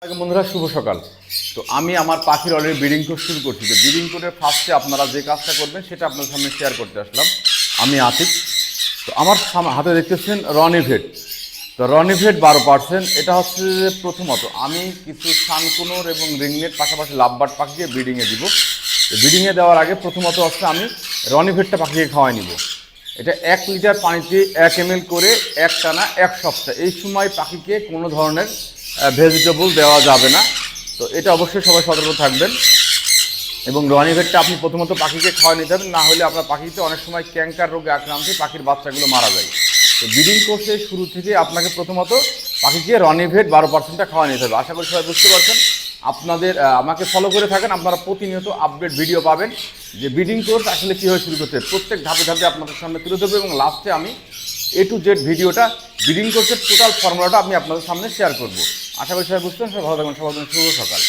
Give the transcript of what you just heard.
বন্ধুরা শুভ সকাল। তো আমি আমার পাখির অলরেডি ব্রিডিং কোর্স শুরু করছি। তো ব্রিডিং কোর্সের ফার্স্টে আপনারা যে কাজটা করবেন সেটা আপনার সামনে শেয়ার করতে আসলাম। আমি আতিক। তো আমার হাতে দেখতেছেন রনিভেট। তো রনিভেট 12%। এটা হচ্ছে যে প্রথমত আমি কিছু সানকুনোর এবং রিংনেট পাশাপাশি লাভবার্ড পাখিকে ব্রিডিংয়ে দিব। ব্রিডিংয়ে দেওয়ার আগে প্রথমত হচ্ছে আমি রনিভেটটা পাখিকে খাওয়াই নিব। এটা 1 লিটার পানিতে 1 ml করে একটানা 1 সপ্তাহ। এই সময় পাখিকে কোনো ধরনের ভেজিটেবল দেওয়া যাবে না। তো এটা অবশ্যই সবাই সতর্ক থাকবেন। এবং রনিভেটটা আপনি প্রথমত পাখিকে খাওয়া নিতে হবে, না হলে আপনার পাখিতে অনেক সময় ক্যান্সার রোগে আক্রান্ত পাখির বাচ্চাগুলো মারা যায়। তো ব্রিডিং কোর্সের শুরু থেকে আপনাকে প্রথমত পাখিকে রনিভেট 12%টা খাওয়া নিতে হবে। আশা করি সবাই বুঝতে পারছেন। আপনাদের আমাকে ফলো করে থাকেন, আপনারা প্রতিনিয়ত আপডেট ভিডিও পাবেন যে ব্রিডিং কোর্স আসলে কীভাবে শুরু করতে হবে। প্রত্যেক ধাপে ধাপে আপনাদের সামনে তুলে ধরবো এবং লাস্টে আমি A to Z ভিডিওটা ব্রিডিং কোর্সের টোটাল ফর্মুলাটা আমি আপনাদের সামনে শেয়ার করব। আশা করি সবাই বুঝতেন। সবাই ভালো থাকবেন। সবার জন্য শুভ সকাল।